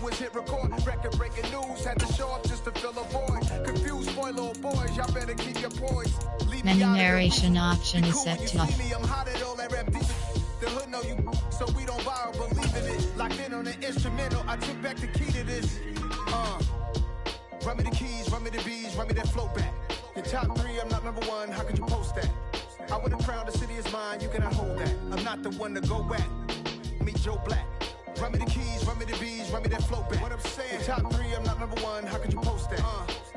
was hit record. Record breaking news, had to show up just to fill a void. Confused boy, little boys, y'all better keep your poise. Menu narration option is set to off. I'm hot at all that rap deep. The hood know you, so we don't borrow, believe in it. Locked in on the instrumental, I took back the key to this. Run me the keys, run me the bees, run me that flow back. Your top 3, I'm not number 1, how could you post that? I would've crowned the city is mine, you cannot hold that. I'm not the one to go back. Meet Joe Black. Run me the keys, run me the bees, run me that flow back. What I'm saying, your top 3, I'm not number 1, how could you post that?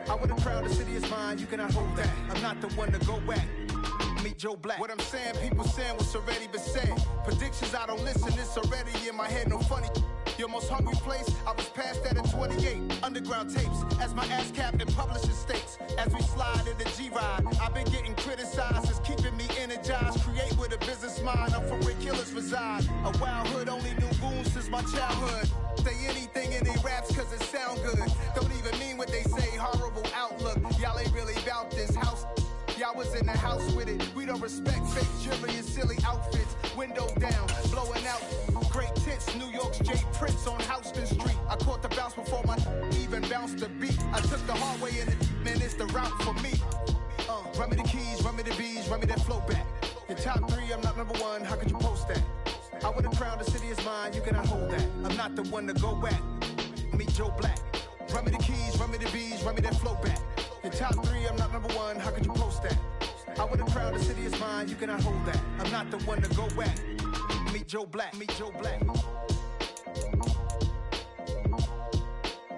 I would've crowned the city is mine, you cannot hold that. I'm not the one to go back. Meet Joe Black. What I'm saying, people saying what's already been said. Predictions, I don't listen, it's already in my head, no funny. Your most hungry place, I was past that at 28. Underground tapes, as my ass cap in publishing states. As we slide in the G-Ride, I've been getting criticized, it's keeping me energized. Create with a business mind, I'm from where killers reside. A wild hood, only knew goons since my childhood. Say anything in they raps cause it sound good. Don't even mean what they say, horrible outlook. Y'all ain't really about this house. Y'all was in the house with it. We don't respect fake jewelry and silly outfits. Window down, blowing out. Great tits, New York's J. Prince on Houston Street. I caught the bounce before my even bounced the beat. I took the hard way in it, man, it's the route for me. Run me the keys, run me the bees, run me that flow back. Your top 3, I'm not number 1, how could you post that? I would've crowned the city is mine, you cannot hold that. I'm not the one to go back. Meet Joe Black. Run me the keys, run me the bees, run me that flow back. Your top 3, I'm not number 1, how could you post that? I would've crowned the city is mine, you cannot hold that. I'm not the one to go back. Meet Joe Black, meet Joe Black.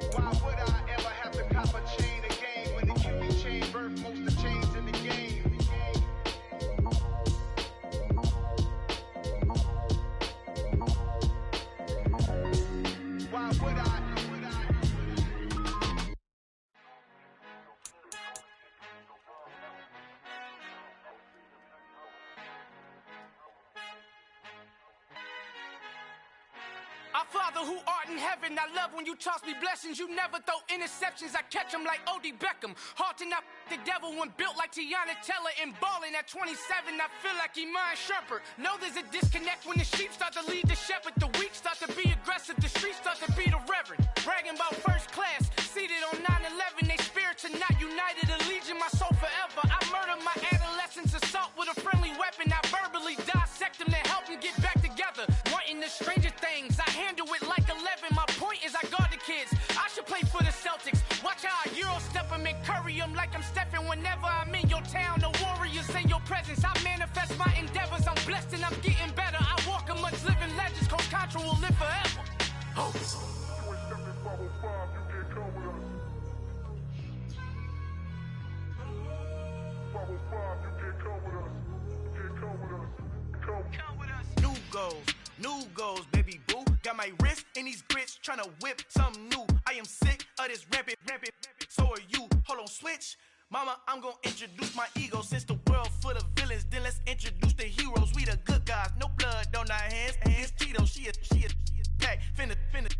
Why would I ever have to cop a chain again when the QB chain birthed most of the chains in the game? Why would I? Our Father who art in heaven, I love when you toss me blessings. You never throw interceptions, I catch them like O.D. Beckham. Hard to not the devil when built like Tiana Teller and balling at 27, I feel like Iman Shumpert. Know there's a disconnect when the sheep start to lead the shepherd. The weak start to be aggressive, the streets start to be the reverend. Bragging about first class, seated on 9/11. They spirits are not united, allegiant my soul forever. I murder my adolescence, assault with a friendly weapon. I verbally dissect them to help them get back together. Wanting the stranger things, I handle it like 11. My point is I guard the kids. I should play for the Celtics. Watch how I Euro step them and curry them like I'm stepping whenever I'm in your town. The Warriors in your presence. I manifest my endeavors. I'm blessed and I'm getting better. I walk amongst living legends. Coach Contra will live forever. Oh. New goals, baby boo. Got my wrist in these grits, tryna whip something new. I am sick of this rampant. So are you. Hold on, switch. Mama, I'm gonna introduce my ego. Since the world full of villains, then let's introduce the heroes. We the good guys, no blood on our hands. Hands Tito, she a pack. Finna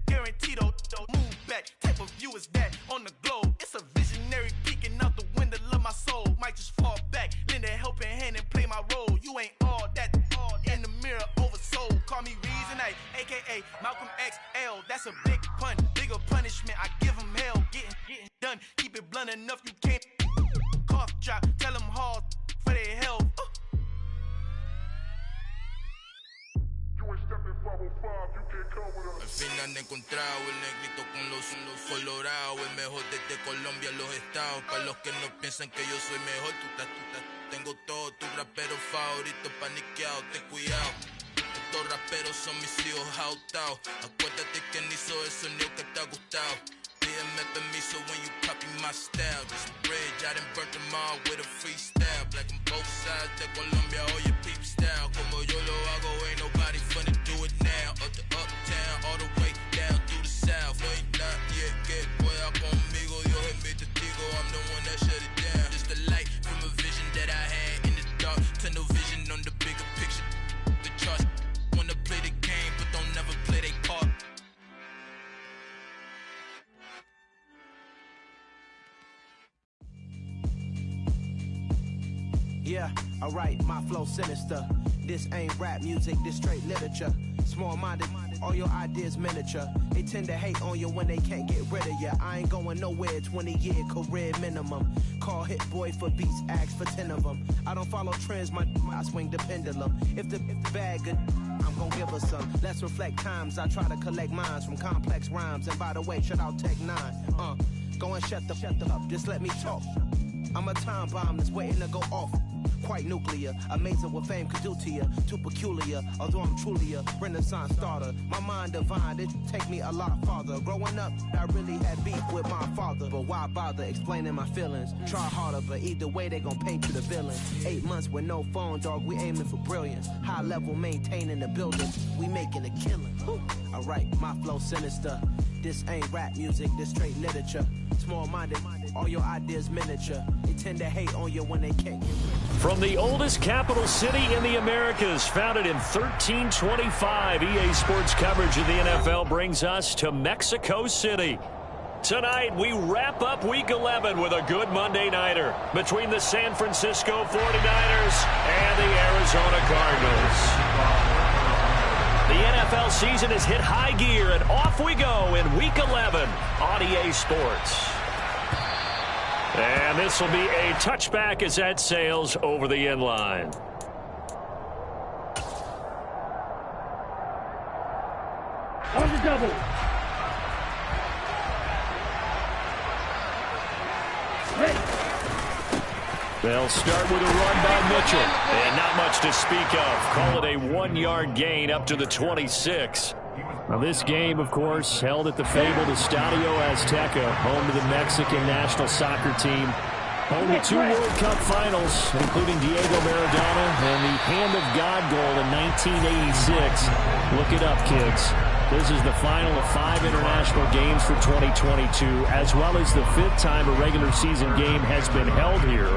guarantee though. Move back. Type of view is that on the globe? It's a visionary peeking out the window of my soul. Might just fall back, lend a helping hand and play my role. You ain't all that in the mirror oversold. Call me Reason A, aka Malcolm XL. That's a big pun, bigger punishment. I give him hell, getting done. Keep it blunt enough, you can't cough drop. Tell them hard for their health. Al fin han encontrado el negrito con los colorados, el mejor desde Colombia, los estados. Para los que no piensan que yo soy mejor, tengo todos tus raperos favoritos paniqueados, ten cuidado. Estos raperos son mis hijos jautados. Acuérdate que ni hizo el sonido que te ha gustado. Pídeme permiso when you copy my style. This bridge, I done burnt them all with a freestyle. Black on both sides de Colombia, oye peep style. Como yo lo hago, ain't nobody finna do it now. Up the uptown, all the way down through the south. No hay nadie que pueda conmigo. Dios es mi testigo, I'm the one that shut it down. Just the light from a vision that I had in the dark. Tunnel vision on the bigger picture. The charts wanna play the game, but don't never play their part. Yeah, alright, my flow sinister. This ain't rap music, this straight literature. Small-minded All your ideas miniature. They tend to hate on you when they can't get rid of you. I ain't going nowhere, 20-year career minimum. Call Hit Boy for beats, ask for 10 of them. I don't follow trends, I swing the pendulum. If the bag good, I'm gonna give her some. Let's reflect times, I try to collect minds from complex rhymes. And by the way, shout out Tech 9. Go and shut the up, just let me talk. I'm a time bomb that's waiting to go off. Quite nuclear, amazing what fame could do to you. Too peculiar, although I'm truly a renaissance starter. My mind divine, it take me a lot farther. Growing up, I really had beef with my father. But why bother explaining my feelings? Try harder, but either way they gon' paint you the villain. 8 months with no phone, dog, we aiming for brilliance. High level maintaining the building, we making a killing. Alright, my flow sinister. This ain't rap music, this straight literature. Small-minded, all your ideas miniature. They tend to hate on you when they can't get rid. From the oldest capital city in the Americas, founded in 1325, EA Sports coverage of the NFL brings us to Mexico City. Tonight, we wrap up Week 11 with a good Monday Nighter between the San Francisco 49ers and the Arizona Cardinals. The NFL season has hit high gear, and off we go in Week 11 on EA Sports. And this will be a touchback as that sails over the end line. On the double. They'll start with a run by Mitchell. And not much to speak of. Call it a 1-yard gain up to the 26. Now this game, of course, held at the fabled Estadio Azteca, home to the Mexican national soccer team. Home to 2 World Cup finals, including Diego Maradona and the Hand of God goal in 1986. Look it up, kids. This is the final of 5 international games for 2022, as well as the 5th time a regular season game has been held here.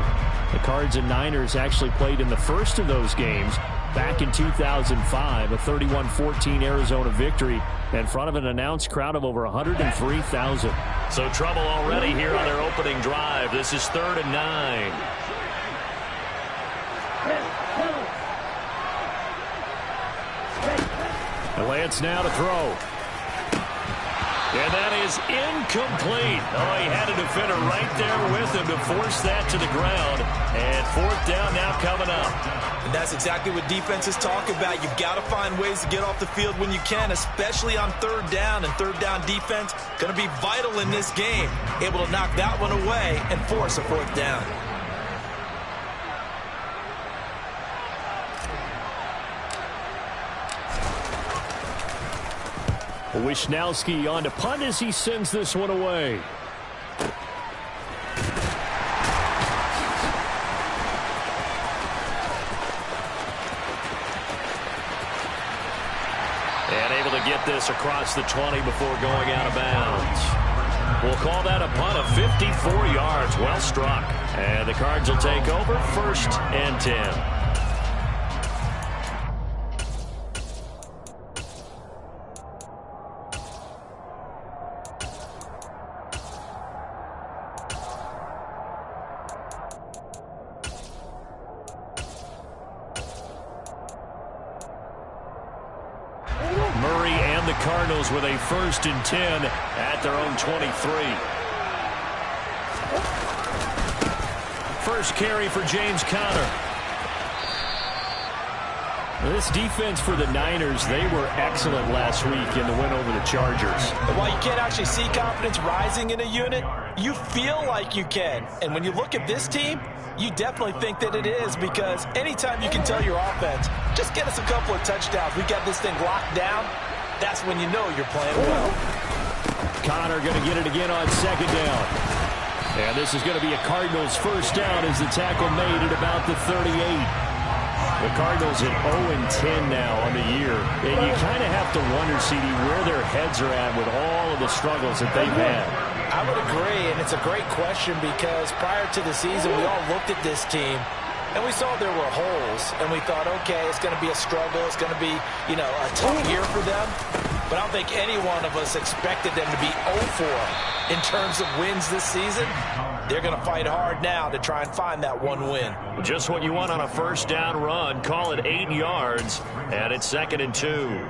The Cards and Niners actually played in the first of those games back in 2005, a 31-14 Arizona victory in front of an announced crowd of over 103,000. So trouble already here on their opening drive. This is 3rd and 9. Lance now to throw. And that is incomplete. Oh, he had a defender right there with him to force that to the ground. And 4th down now coming up. And that's exactly what defenses talk about. You've got to find ways to get off the field when you can, especially on 3rd down. And 3rd down defense going to be vital in this game. Able to knock that one away and force a 4th down. Wisnowski on to punt as he sends this one away. And able to get this across the 20 before going out of bounds. We'll call that a punt of 54 yards. Well struck. And the Cards will take over 1st and 10. Cardinals with a 1st and 10 at their own 23. First carry for James Conner. This defense for the Niners, they were excellent last week in the win over the Chargers. And while you can't actually see confidence rising in a unit, you feel like you can. And when you look at this team, you definitely think that it is, because anytime you can tell your offense, just get us a couple of touchdowns, we got this thing locked down, that's when you know you're playing well. Conner going to get it again on 2nd down. And this is going to be a Cardinals 1st down as the tackle made at about the 38. The Cardinals at 0-10 now on the year. And you kind of have to wonder, CD, where their heads are at with all of the struggles that they've had. I would agree, and it's a great question, because prior to the season, we all looked at this team, and we saw there were holes, and we thought, okay, it's going to be a struggle. It's going to be, you know, a tough year for them. But I don't think any one of us expected them to be 0-4 in terms of wins this season. They're going to fight hard now to try and find that one win. Just what you want on a 1st down run. Call it 8 yards, and it's 2nd and 2.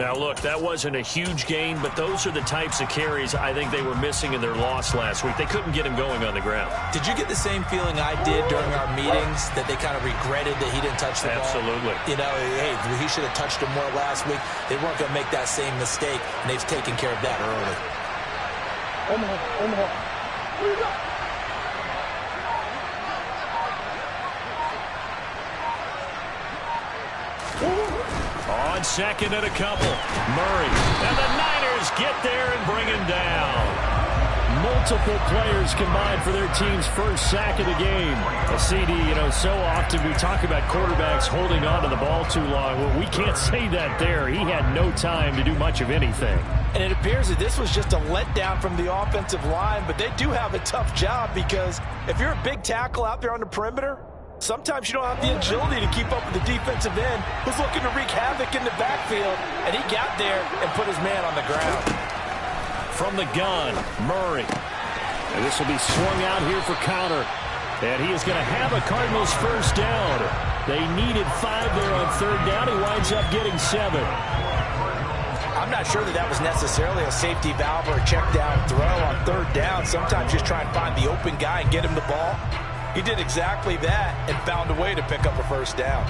Now, look, that wasn't a huge gain, but those are the types of carries I think they were missing in their loss last week. They couldn't get him going on the ground. Did you get the same feeling I did during our meetings, that they kind of regretted that he didn't touch the ball? Absolutely. You know, hey, he should have touched him more last week. They weren't going to make that same mistake, and they've taken care of that early. On second and a couple, Murray. And the Niners get there and bring him down. Multiple players combined for their team's first sack of the game. A CD, so often we talk about quarterbacks holding on to the ball too long. Well, we can't say that there. He had no time to do much of anything. And it appears that this was just a letdown from the offensive line, but they do have a tough job because if you're a big tackle out there on the perimeter, sometimes you don't have the agility to keep up with the defensive end who's looking to wreak havoc in the backfield, and he got there and put his man on the ground. From the gun, Murray. And this will be swung out here for counter. And he is going to have a Cardinals first down. They needed 5 there on third down. He winds up getting 7. I'm not sure that was necessarily a safety valve or a check down throw on third down. Sometimes just try and find the open guy and get him the ball. He did exactly that and found a way to pick up a first down.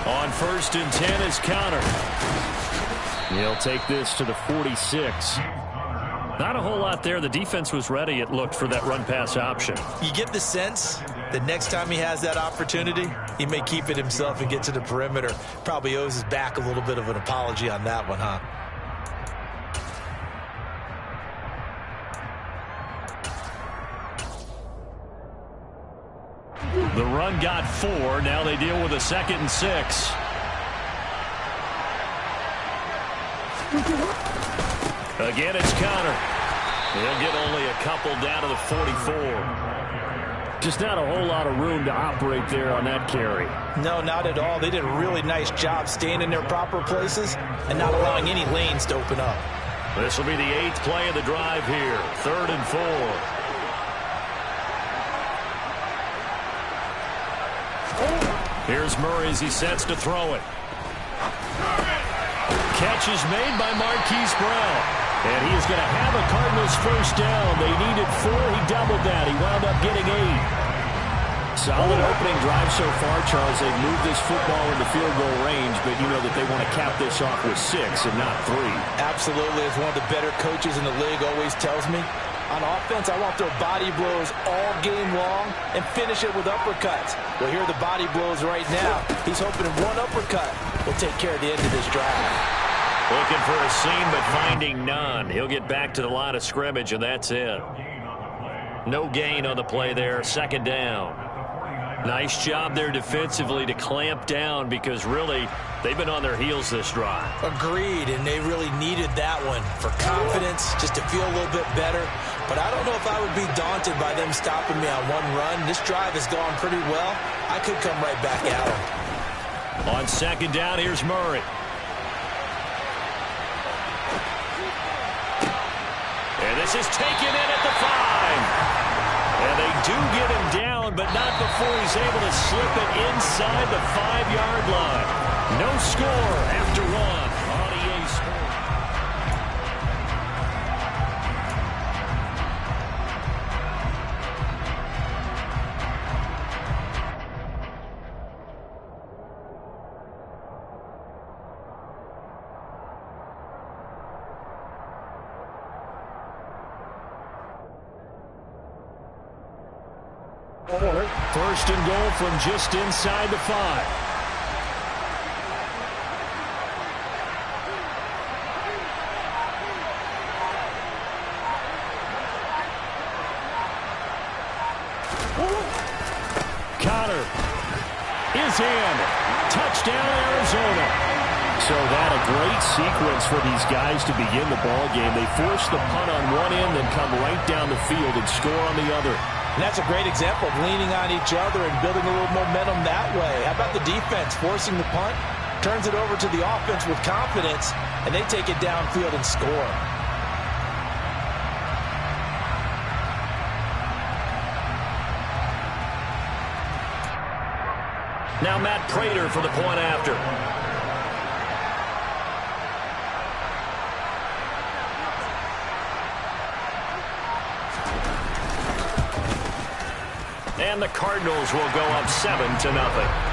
On first and 10 is counter. He'll take this to the 46. Not a whole lot there. The defense was ready, it looked, for that run-pass option. You get the sense that next time he has that opportunity, he may keep it himself and get to the perimeter. Probably owes his back a little bit of an apology on that one, huh? The run got 4. Now they deal with a 2nd and 6. Again, it's Connor. He'll get only a couple down to the 44. Just not a whole lot of room to operate there on that carry. No, not at all. They did a really nice job staying in their proper places and not allowing any lanes to open up. This will be the 8th play of the drive here. 3rd and 4. Here's Murray as he sets to throw it. Catch is made by Marquise Brown. And he is going to have a Cardinals first down. They needed 4. He doubled that. He wound up getting 8. Solid opening drive so far, Charles. They've moved this football into field goal range, but you know that they want to cap this off with 6 and not 3. Absolutely. As one of the better coaches in the league always tells me, on offense, I want to throw body blows all game long and finish it with uppercuts. Well, here are the body blows right now. He's hoping one uppercut will take care of the end of this drive. Looking for a seam, but finding none. He'll get back to the line of scrimmage, and that's it. No gain on the play there. 2nd down. Nice job there defensively to clamp down because really they've been on their heels this drive. Agreed, and they really needed that one for confidence, just to feel a little bit better. But I don't know if I would be daunted by them stopping me on one run. This drive has gone pretty well. I could come right back at them. On 2nd down, here's Murray. And this is taken in at the 5. And they do get him down, but not before he's able to slip it inside the 5-yard line. No score after 1 on EA Sports. First and goal from just inside the 5. Connor is in. Touchdown, Arizona. So that a great sequence for these guys to begin the ball game. They force the punt on one end, then come right down the field and score on the other. And that's a great example of leaning on each other and building a little momentum that way. How about the defense forcing the punt turns it over to the offense with confidence, and they take it downfield and score. Now Matt Prater for the point after. And the Cardinals will go up 7-0.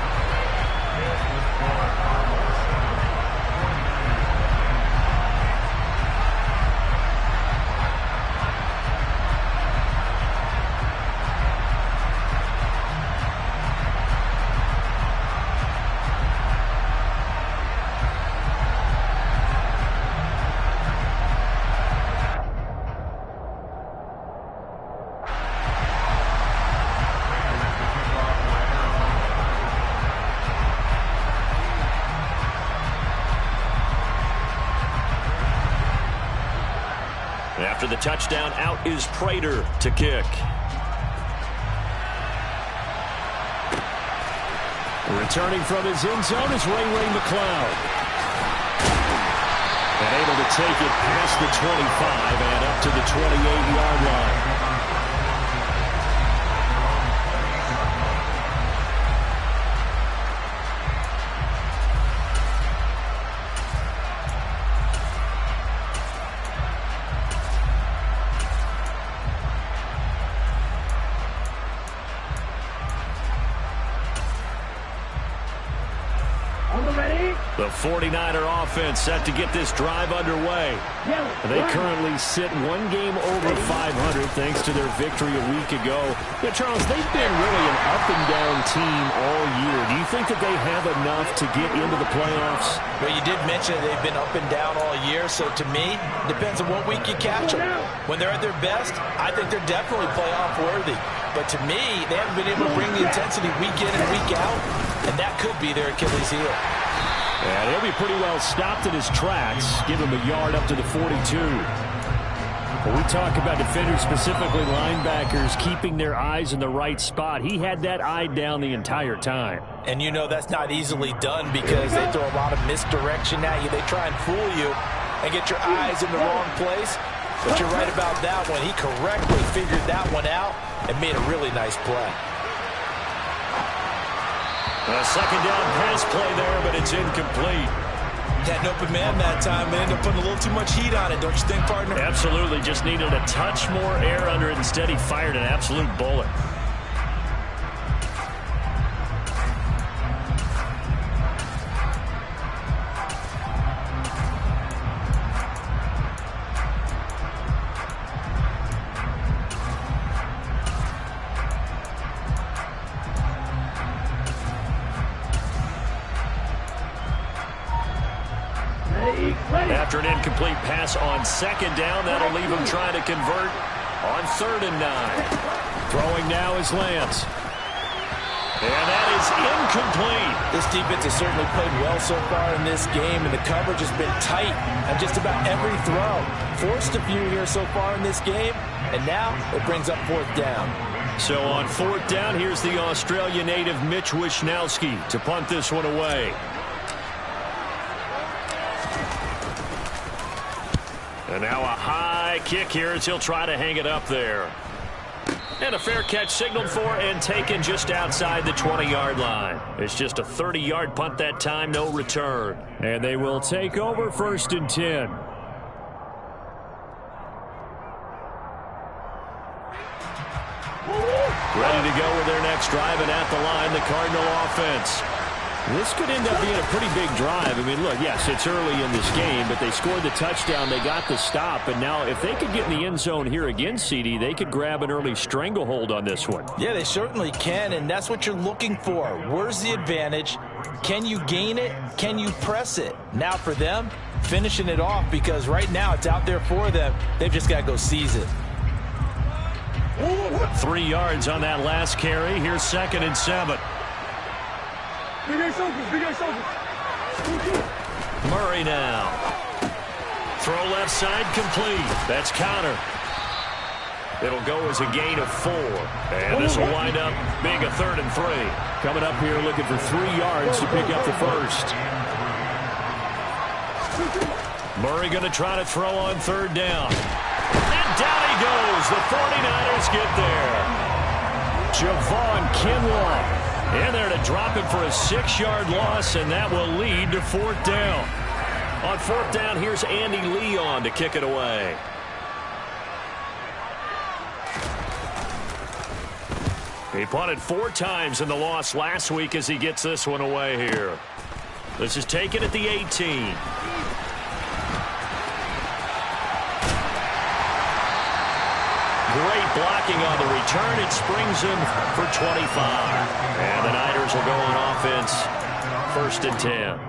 After the touchdown, out is Prater to kick. Returning from his end zone is Ray McCloud. And able to take it past the 25 and up to the 28-yard line. The 49er offense set to get this drive underway. They currently sit one game over 500 thanks to their victory a week ago. Yeah, Charles, they've been really an up-and-down team all year. Do you think that they have enough to get into the playoffs? Well, you did mention that they've been up and down all year, so to me, depends on what week you catch them. When they're at their best, I think they're definitely playoff worthy. But to me, they haven't been able to bring the intensity week in and week out, and that could be their Achilles heel. And he'll be pretty well stopped in his tracks. Give him a yard up to the 42. When we talk about defenders, specifically linebackers, keeping their eyes in the right spot, he had that eye down the entire time. And you know that's not easily done because they throw a lot of misdirection at you. They try and fool you and get your eyes in the wrong place. But you're right about that one. He correctly figured that one out and made a really nice play. A second down pass play there, but it's incomplete. Had an open man that time, but ended up putting a little too much heat on it, don't you think, partner? Absolutely. Just needed a touch more air under it. Instead, he fired an absolute bullet. After an incomplete pass on second down, that'll leave him trying to convert on 3rd and 9. Throwing now is Lance. And that is incomplete. This defense has certainly played well so far in this game, and the coverage has been tight on just about every throw. Forced a few here so far in this game, and now it brings up 4th down. So on 4th down, here's the Australia native Mitch Wishnowski to punt this one away. And now a high kick here as he'll try to hang it up there. And a fair catch signaled for and taken just outside the 20-yard line. It's just a 30-yard punt that time, no return. And they will take over 1st and 10. Ready to go with their next drive, and at the line, the Cardinal offense. This could end up being a pretty big drive. I mean, look, yes, it's early in this game, but they scored the touchdown. They got the stop, and now if they could get in the end zone here again, CD, they could grab an early stranglehold on this one. Yeah, they certainly can, and that's what you're looking for. Where's the advantage? Can you gain it? Can you press it? Now for them, finishing it off, because right now it's out there for them. They've just got to go seize it. 3 yards on that last carry. Here's 2nd and 7. Murray now. Throw left side complete. That's Connor. It'll go as a gain of 4. And this will wind up being a 3rd and 3. Coming up here looking for 3 yards to pick up the first. Murray going to try to throw on third down. And down he goes. The 49ers get there. Javon Kinlaw in there to drop it for a 6-yard loss, and that will lead to fourth down. On fourth down, here's Andy Leon to kick it away. He punted 4 times in the loss last week as he gets this one away here. This is taken at the 18. Great blocking on the return. It springs him for 25. And the Niners will go on offense. 1st and 10.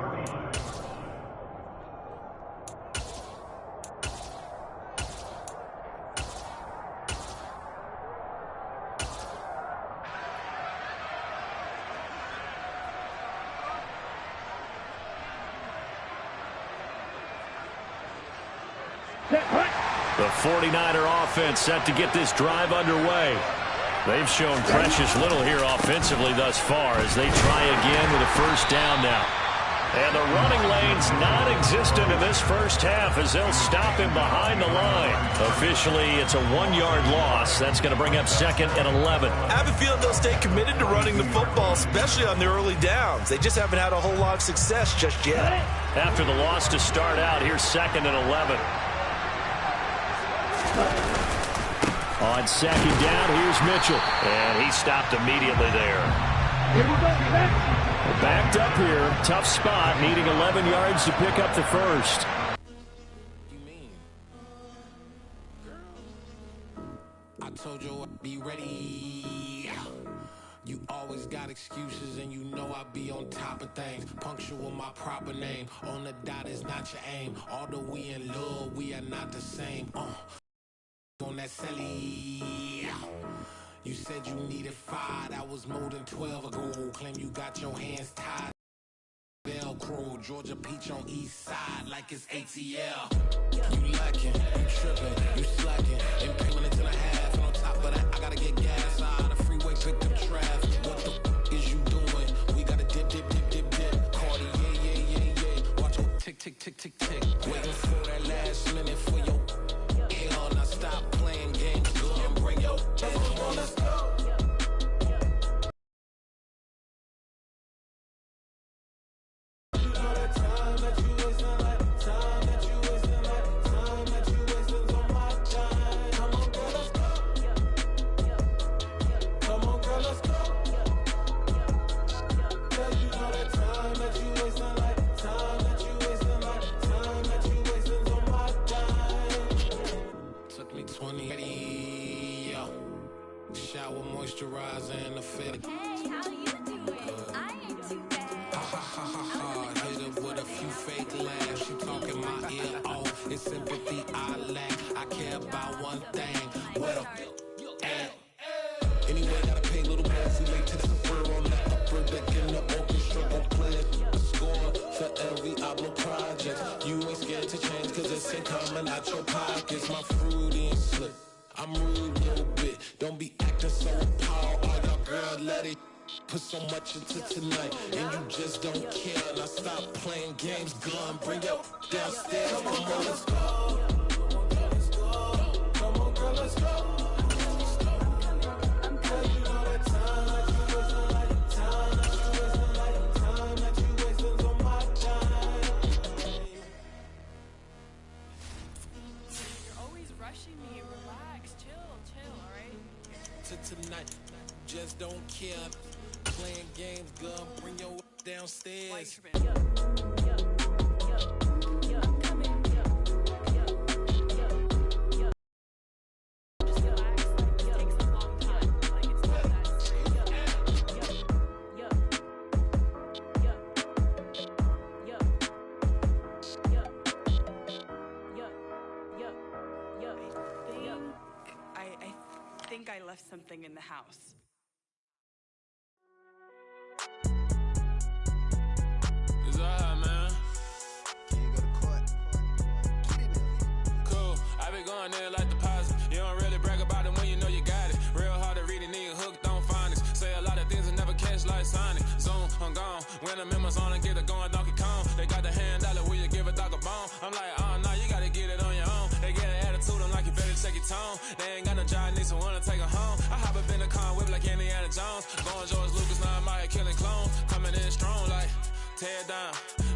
The 49er offense set to get this drive underway. They've shown precious little here offensively thus far as they try again with a first down now. And the running lane's non-existent in this first half as they'll stop him behind the line. Officially, it's a 1-yard loss. That's going to bring up 2nd and 11. I have a feeling they'll stay committed to running the football, especially on their early downs. They just haven't had a whole lot of success just yet. After the loss to start out, here's 2nd and 11. On 2nd down, here's Mitchell. And he stopped immediately there. Backed up here. Tough spot. Needing 11 yards to pick up the first. I told you I'd be ready. You always got excuses and you know I be on top of things. Punctual my proper name. On the dot is not your aim. Although we in love, we are not the same. On that celly. You said you needed 5. That was more than 12 ago. Claim you got your hands tied. Velcro, Georgia Peach on east side like it's ATL. You lacking, you tripping, you slacking. Ain't pay minutes and a half. And on top of that, I gotta get gas out of the freeway, pick up traffic. What the is you doing? We gotta dip, dip, dip, dip, dip. Cardi, yeah. Watch your tick, tick, tick, tick, tick. Waiting for that last minute for your hell. Now stop playing games. Go and bring your let's go. Shower moisturizer and a fit. Hey, how you doing? I ain't too bad. Ha. Hit her with a few fake laughs. She talking my ear off. It's sympathy I lack. I care about one thing. What a at. Anyway, gotta pay little bills. We late to the fur on the upper deck in the orchestra. Go play a score for every Ablo project. You ain't scared to change cause it's ain't coming out your pockets. My fruity and slip. I'm rude a little bit. Don't be acting so appalled. All y'all girl, let it put so much into tonight. And you just don't care. Now stop playing games. Gun, bring your downstairs. Come on, girl, let's go. Come on, girl, let's go. Tonight, just don't care. Playing games, gun, bring your downstairs. I left something in the house. It's alright, man. You go to court. Cool. I been going there like deposit. You don't really brag about it when you know you got it. Real hard to read a nigga hooked on finance. Say a lot of things and never catch like Sonic. Zoom, I'm gone. When I'm in my zone, I get it going Donkey Kong. They got the hand dollar, will you give a dog a bone? tear it down,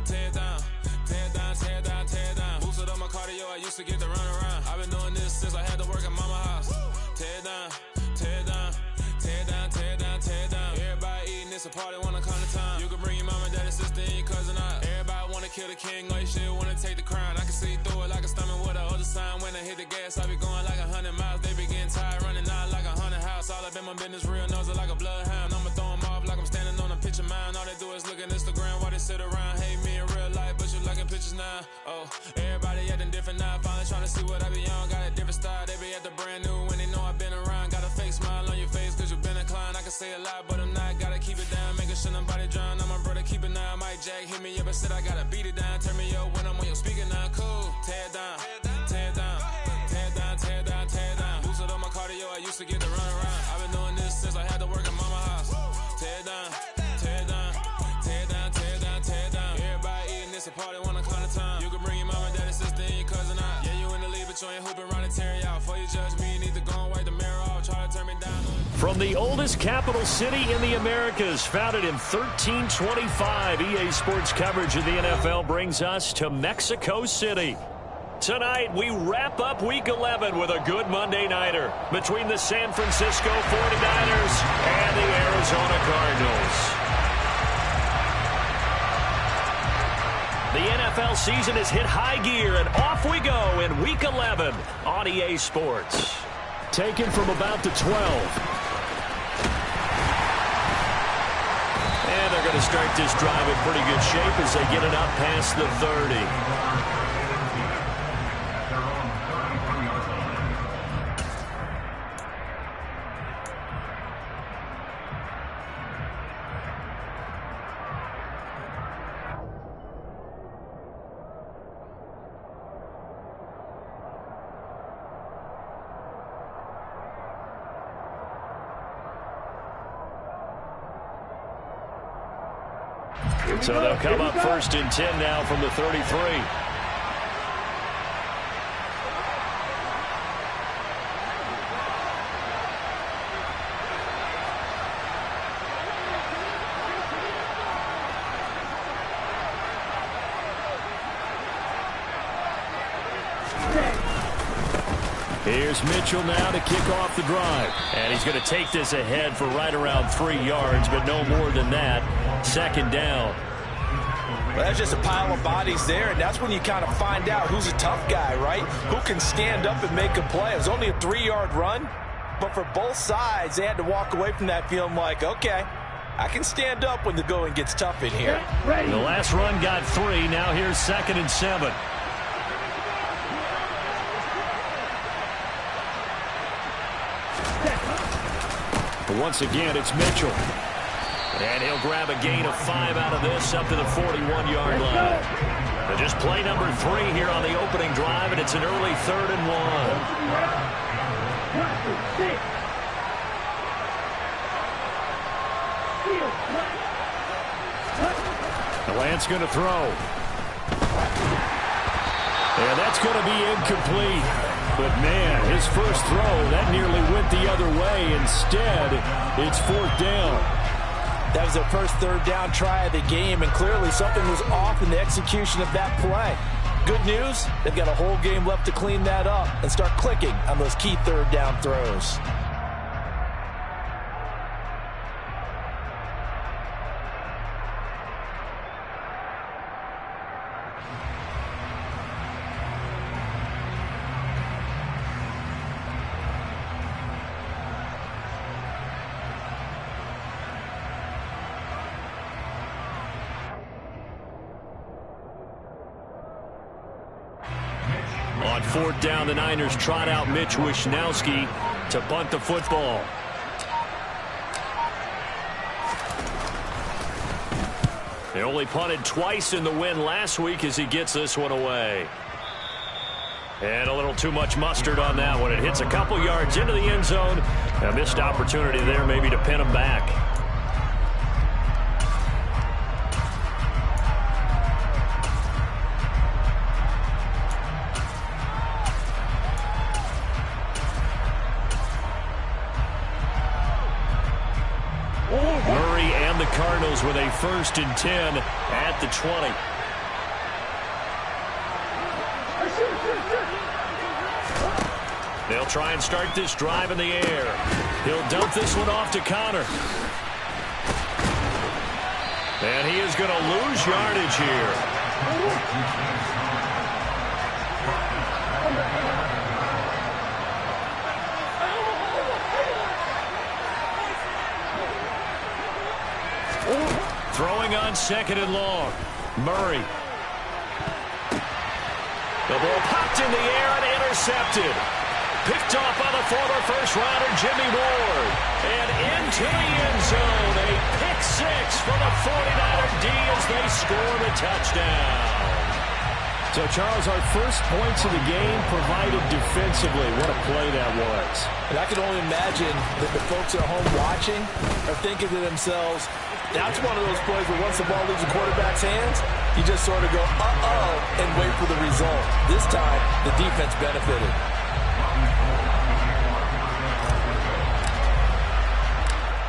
tear it down, tear it down, tear it down, tear it down. Boosted up my cardio, I used to get to run around. I've been doing this since I had to work at mama house. Tear it down, tear it down, tear it down, tear it down, tear it down. Everybody eating, it's a party, wanna come to town. You can bring your mama, daddy, sister, and your cousin out. Everybody wanna kill the king, or you shit wanna take the crown. I can see through it like a stomach with a other sign. When I hit the gas, I be going like 100 miles. They be getting tired, running out like 100 house. All up in my business, real nose it like a bloodhound. I'ma throw 'em off like I'm standing on a picture mound. All they do is look at Instagram while they sit around. Hate me in real life, but you liking pictures now. Oh, everybody acting different now. Finally trying to see what I be on. Got a different style, they be at the brand new when they know I've been around. Got a fake smile on your face cause you been inclined. I can say a lot, but I'm not. Gotta keep it down, making sure nobody drown. I'm my brother, keep it now. Mike Jack hit me up and said I gotta beat it down. Turn me up when I'm on your speaker now. Cool, tear it down, tear it down, tear it down, tear it down, tear it down. Boosted up my cardio, I used to get to run around. I've been doing this since I had to work at mama house. Tear it down, tear it down, tear it down, tear it down, tear it down. Everybody eating, it's a party, wanna come to town. You can bring your mama, daddy, sister, and your cousin out. Yeah, you in the lead, but you ain't hooping around and tearing out. Before you judge me, you need to go and wipe the mirror off. Try to turn me down. From the oldest capital city in the Americas, founded in 1325, EA Sports coverage of the NFL brings us to Mexico City. Tonight, we wrap up Week 11 with a good Monday nighter between the San Francisco 49ers and the Arizona Cardinals. The NFL season has hit high gear, and off we go in Week 11 on EA Sports. Taken from about the 12. And they're going to start this drive in pretty good shape as they get it up past the 30. So they'll come up 1st and 10 now from the 33. Here's Mitchell now to kick off the drive. And he's going to take this ahead for right around 3 yards, but no more than that. 2nd down. Well, that's just a pile of bodies there, and that's when you kind of find out who's a tough guy, right? Who can stand up and make a play. It was only a 3-yard run, but for both sides, they had to walk away from that feeling like, okay, I can stand up when the going gets tough in here. The last run got 3. Now here's 2nd and 7. Once again, it's Mitchell. And he'll grab a gain of 5 out of this up to the 41-yard line. But just play number 3 here on the opening drive, and it's an early 3rd and 1. Lance going to throw. And that's going to be incomplete. But, man, his first throw, that nearly went the other way. Instead, it's 4th down. That was their first 3rd down try of the game, and clearly something was off in the execution of that play. Good news, they've got a whole game left to clean that up and start clicking on those key 3rd down throws. On 4th down, the Niners trot out Mitch Wishnowski to punt the football. They only punted twice in the win last week as he gets this one away. And a little too much mustard on that one. It hits a couple yards into the end zone. A missed opportunity there maybe to pin him back. Cardinals with a 1st and 10 at the 20. They'll try and start this drive in the air. He'll dump this one off to Connor. And he is going to lose yardage here. Throwing on 2nd and long. Murray. The ball popped in the air and intercepted. Picked off by the former first-rounder Jimmy Ward. And into the end zone. A pick 6 for the 49er D as they score the touchdown. So, Charles, our first points of the game provided defensively. What a play that was. And I can only imagine that the folks at home watching are thinking to themselves, that's one of those plays where once the ball leaves the quarterback's hands, you just sort of go, uh-oh, and wait for the result. This time, the defense benefited.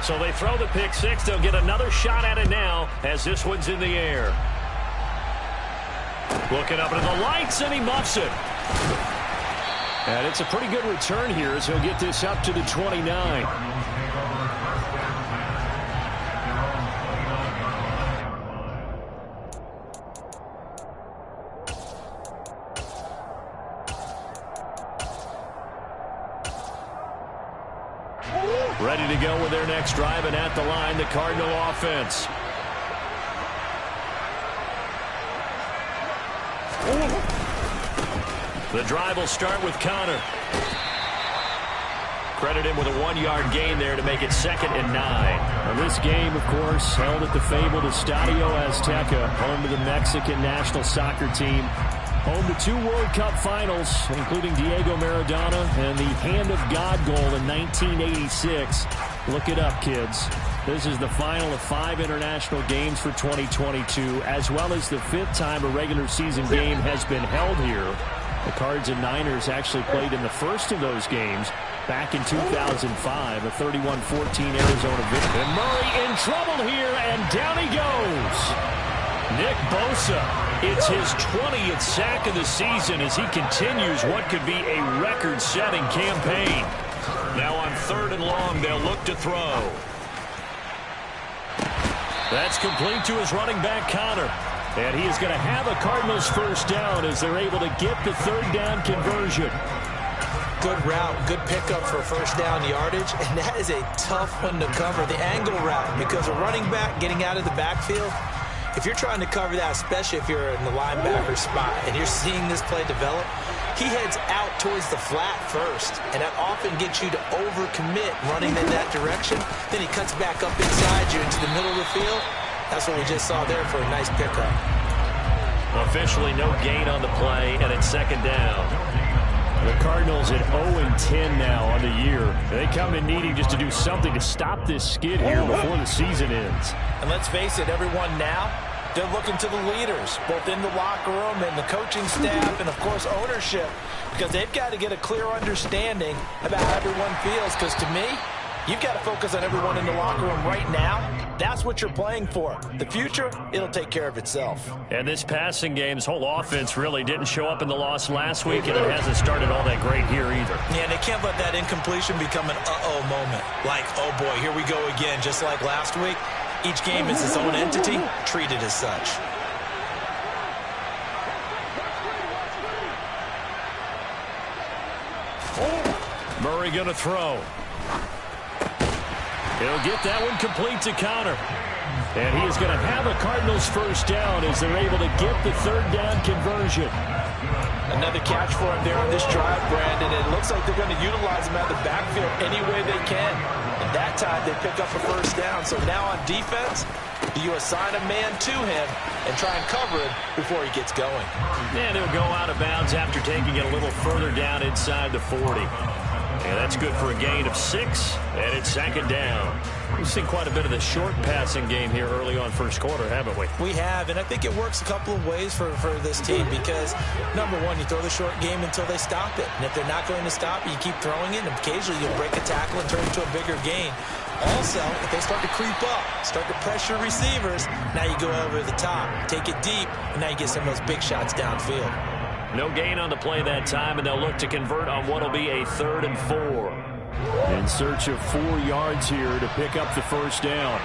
So they throw the pick 6. They'll get another shot at it now as this one's in the air. Looking up into the lights, and he muffs it. And it's a pretty good return here as he'll get this up to the 29. Ready to go with their next drive, and at the line, the Cardinal offense. The drive will start with Connor. Credit him with a 1-yard gain there to make it 2nd and 9. Now this game, of course, held at the fabled Estadio Azteca, home to the Mexican national soccer team. Home to 2 World Cup finals, including Diego Maradona and the Hand of God goal in 1986. Look it up, kids. This is the final of 5 international games for 2022, as well as the 5th time a regular season game has been held here. The Cards and Niners actually played in the first of those games back in 2005, a 31-14 Arizona victory. And Murray in trouble here, and down he goes. Nick Bosa, it's his 20th sack of the season as he continues what could be a record-setting campaign. Now on 3rd and long, they'll look to throw. That's complete to his running back, Connor. And he is going to have a Cardinals 1st down as they're able to get the 3rd down conversion. Good route, good pickup for 1st down yardage, and that is a tough one to cover, the angle route, because a running back getting out of the backfield, if you're trying to cover that, especially if you're in the linebacker spot and you're seeing this play develop, he heads out towards the flat first, and that often gets you to overcommit running in that direction. Then he cuts back up inside you into the middle of the field. That's what we just saw there for a nice pickup. Officially no gain on the play, and it's 2nd down. The Cardinals at 0-10 now on the year. They come in needing just to do something to stop this skid here before the season ends. And let's face it, everyone now, they're looking to the leaders, both in the locker room and the coaching staff and, of course, ownership, because they've got to get a clear understanding about how everyone feels, because to me, you've got to focus on everyone in the locker room right now. That's what you're playing for. The future, it'll take care of itself. And this passing game's whole offense really didn't show up in the loss last week, and it hasn't started all that great here either. Yeah, and they can't let that incompletion become an uh-oh moment. Like, oh boy, here we go again, just like last week. Each game is its own entity, treated as such. Murray going to throw. He'll get that one complete to Connor. And he is going to have a Cardinals 1st down as they're able to get the 3rd down conversion. Another catch for him there on this drive, Brandon. It looks like they're going to utilize him out of the backfield any way they can. And that time they pick up a 1st down. So now on defense, you assign a man to him and try and cover him before he gets going. And he'll go out of bounds after taking it a little further down inside the 40. And that's good for a gain of 6, and it's 2nd down. We've seen quite a bit of the short passing game here early on 1st quarter, haven't we? We have, and I think it works a couple of ways for this team because, number one, you throw the short game until they stop it. And if they're not going to stop it, you keep throwing it, and occasionally you'll break a tackle and turn it into a bigger gain. Also, if they start to creep up, start to pressure receivers, now you go over the top, take it deep, and now you get some of those big shots downfield. No gain on the play that time, and they'll look to convert on what will be a 3rd and 4. In search of 4 yards here to pick up the first down.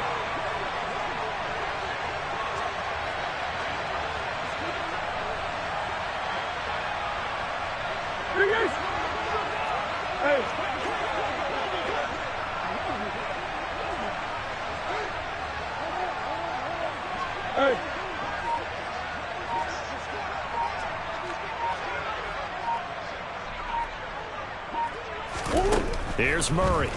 Here's Murray.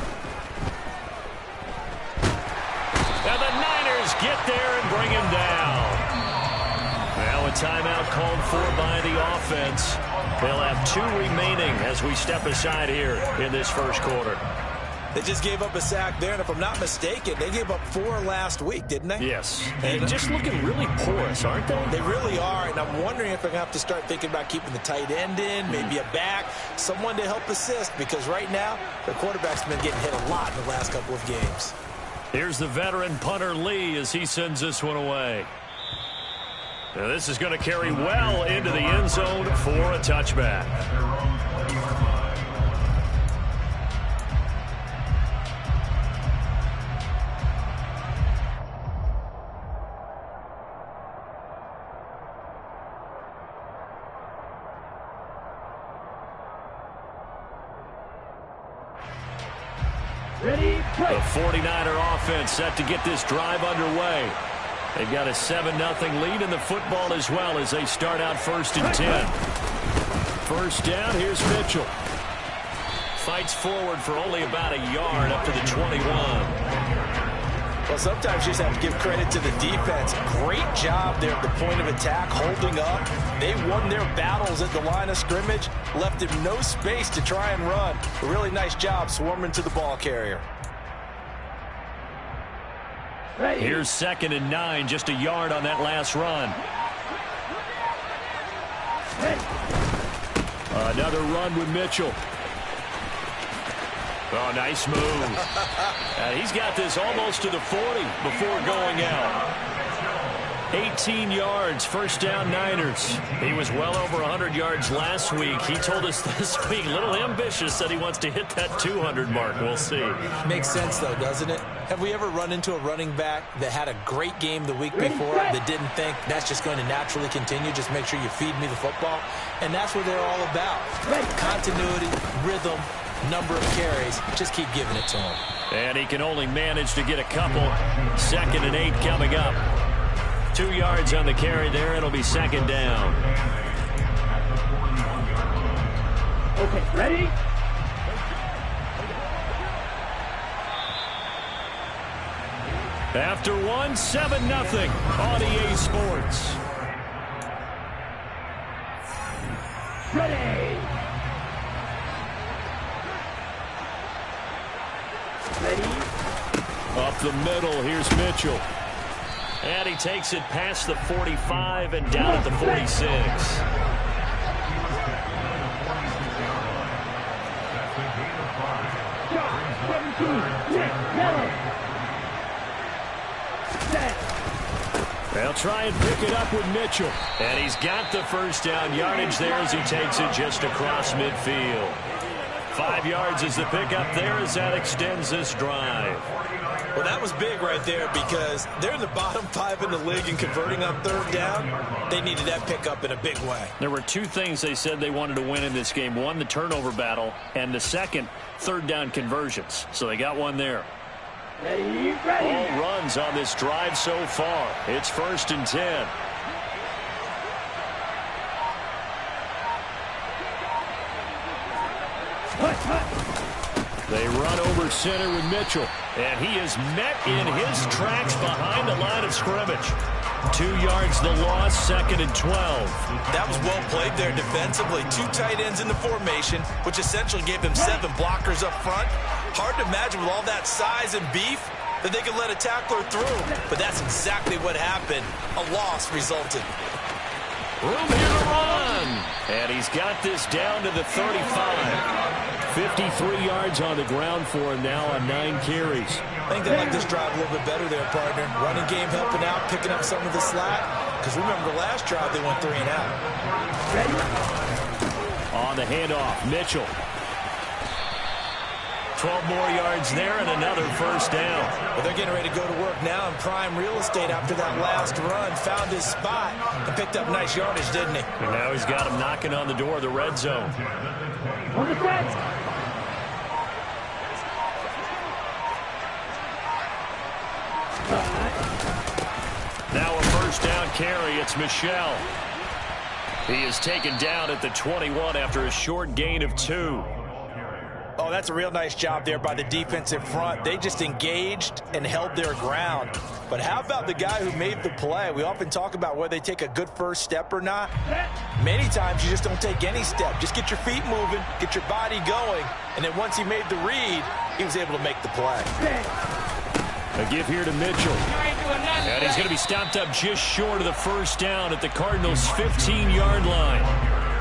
And the Niners get there and bring him down. Now a timeout called for by the offense. They'll have 2 remaining as we step aside here in this first quarter. They just gave up a sack there, and if I'm not mistaken, they gave up 4 last week, didn't they? Yes. And just looking really porous, aren't they? They really are, and I'm wondering if they're going to have to start thinking about keeping the tight end in, maybe a back, someone to help assist, because right now, their quarterback's been getting hit a lot in the last couple of games. Here's the veteran punter Lee as he sends this one away. Now this is going to carry well into the end zone for a touchback. The 49er offense set to get this drive underway. They've got a 7-0 lead in the football as well as they start out 1st and 10. First down, here's Mitchell. Fights forward for only about a yard up to the 21. Well, sometimes you just have to give credit to the defense. Great job there at the point of attack, holding up. They won their battles at the line of scrimmage, left him no space to try and run. A really nice job swarming to the ball carrier. Here's 2nd and 9, just a yard on that last run. Another run with Mitchell. Oh, nice move. He's got this almost to the 40 before going out. 18 yards, first down Niners. He was well over 100 yards last week. He told us this week, a little ambitious, said he wants to hit that 200 mark. We'll see. Makes sense, though, doesn't it? Have we ever run into a running back that had a great game the week before that didn't think that's just going to naturally continue? Just make sure you feed me the football. And that's what they're all about. Continuity, rhythm, number of carries. Just keep giving it to him. And he can only manage to get a couple. 2nd and 8 coming up. 2 yards on the carry there. It'll be 2nd down. Okay, ready? After 7-0 on EA Sports. Ready? Ready? Up the middle, here's Mitchell. And he takes it past the 45 and down at the 46. They'll try and pick it up with Mitchell. And he's got the first down yardage there as he takes it just across midfield. 5 yards is the pickup there as that extends this drive. Well, that was big right there because they're in the bottom 5 in the league and converting on 3rd down. They needed that pickup in a big way. There were 2 things they said they wanted to win in this game. One, the turnover battle, and the second, 3rd down conversions. So they got one there. Ready? All runs on this drive so far. It's 1st and 10. They run over center with Mitchell. And he is met in his tracks behind the line of scrimmage. 2 yards the loss, 2nd and 12. That was well played there defensively. 2 tight ends in the formation, which essentially gave them 7 blockers up front. Hard to imagine with all that size and beef that they could let a tackler through. But that's exactly what happened. A loss resulted. Room here to run. And he's got this down to the 35. 53 yards on the ground for him now on 9 carries. I think they like this drive a little bit better there, partner. Running game helping out, picking up some of the slack. Because remember the last drive, they went 3 and out. On the handoff, Mitchell. 12 more yards there and another first down. Well, they're getting ready to go to work now in prime real estate after that last run. Found his spot and picked up nice yardage, didn't he? And now he's got him knocking on the door of the red zone. On the set. Now a first down carry. It's Michel. He is taken down at the 21 after a short gain of 2. Oh, that's a real nice job there by the defensive front. They just engaged and held their ground. But how about the guy who made the play? We often talk about whether they take a good first step or not. Many times you just don't take any step. Just get your feet moving, get your body going, and then once he made the read, he was able to make the play. A give here to Mitchell. And he's going to be stopped up just short of the first down at the Cardinals' 15-yard line.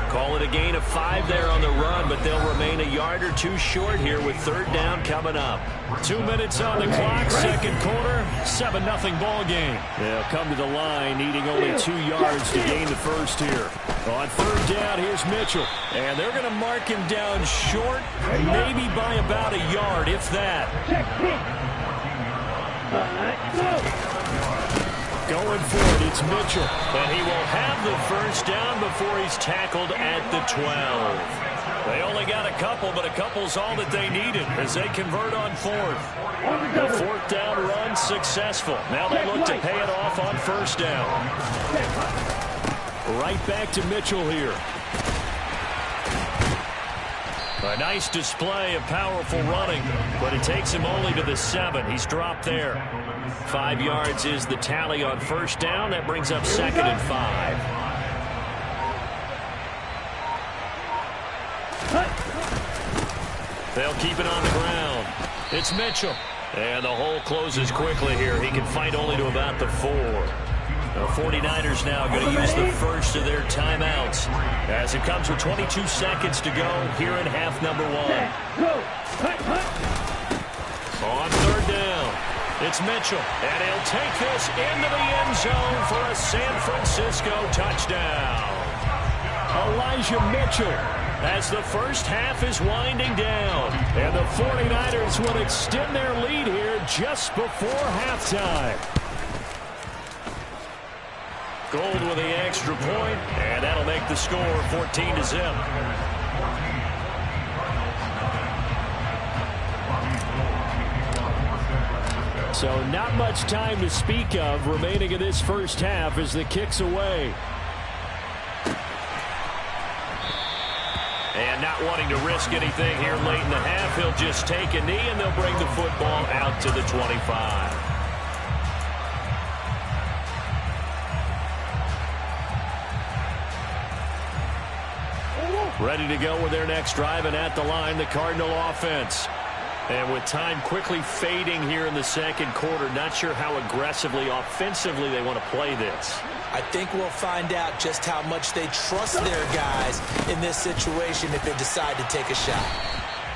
Call it a gain of 5 there on the run, but they'll remain a yard or 2 short here with third down coming up. 2 minutes on the clock, second quarter, 7-0 ball game. They'll come to the line needing only 2 yards to gain the first here. On third down, here's Mitchell. And they're going to mark him down short, maybe by about a yard, if that. Going for it, it's Mitchell. And he will have the first down before he's tackled at the 12. They only got a couple, but a couple's all that they needed as they convert on fourth. The fourth down run successful. Now they look to pay it off on first down. Right back to Mitchell here. A nice display of powerful running, but it takes him only to the 7. He's dropped there. 5 yards is the tally on first down. That brings up second and 5. They'll keep it on the ground. It's Mitchell. And the hole closes quickly here. He can fight only to about the 4. The 49ers now going to use the first of their timeouts as it comes with 22 seconds to go here in half number 1. On third down, it's Mitchell, and he'll take this into the end zone for a San Francisco touchdown. Elijah Mitchell as the first half is winding down, and the 49ers will extend their lead here just before halftime. Gold with the extra point, and that'll make the score 14-0. So not much time to speak of remaining in this first half as the kick's away. And not wanting to risk anything here late in the half, he'll just take a knee and they'll bring the football out to the 25. Ready to go with their next drive, and at the line, the Cardinal offense. And with time quickly fading here in the second quarter, not sure how aggressively, offensively they want to play this. I think we'll find out just how much they trust their guys in this situation if they decide to take a shot.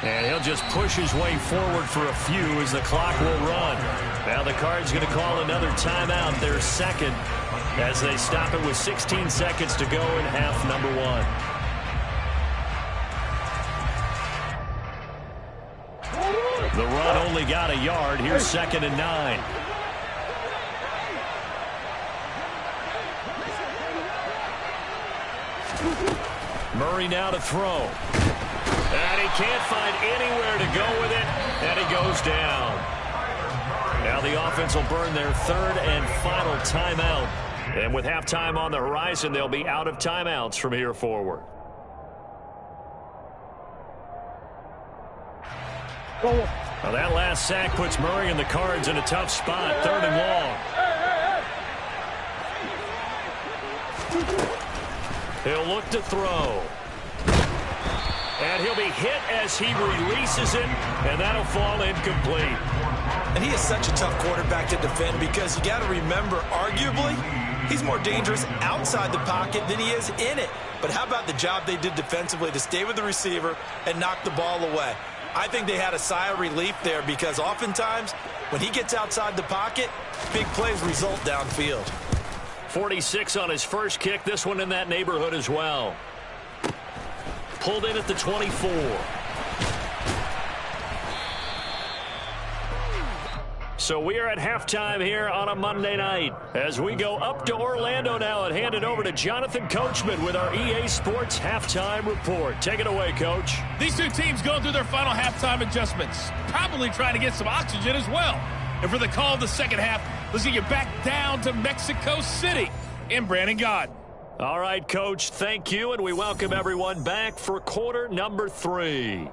And he'll just push his way forward for a few as the clock will run. Now the Cards going to call another timeout, their second, as they stop it with 16 seconds to go in half number 1. The run only got a yard. Here's second and 9. Murray now to throw. And he can't find anywhere to go with it. And he goes down. Now the offense will burn their third and final timeout. And with halftime on the horizon, they'll be out of timeouts from here forward. Well, that last sack puts Murray and the Cards in a tough spot, third and long. He'll look to throw. And he'll be hit as he releases it, and that'll fall incomplete. And he is such a tough quarterback to defend because you got to remember, arguably, he's more dangerous outside the pocket than he is in it. but how about the job they did defensively to stay with the receiver and knock the ball away? I think they had a sigh of relief there because oftentimes when he gets outside the pocket, big plays result downfield. 46 on his first kick. This one in that neighborhood as well. Pulled in at the 24. So we are at halftime here on a Monday night as we go up to Orlando now and hand it over to Jonathan Coachman with our EA Sports Halftime Report. Take it away, Coach. These two teams going through their final halftime adjustments, probably trying to get some oxygen as well. And for the call of the second half, let's get you back down to Mexico City in Brandon God. All right, Coach, thank you, and we welcome everyone back for quarter number 3.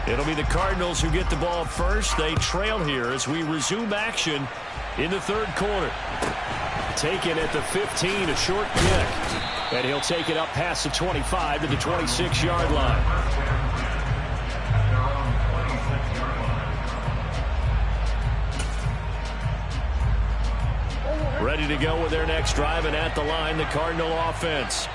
It'll be the Cardinals who get the ball first. They trail here as we resume action in the third quarter. Taken at the 15, a short kick. And he'll take it up past the 25 to the 26-yard line. Ready to go with their next drive, and at the line, the Cardinal offense.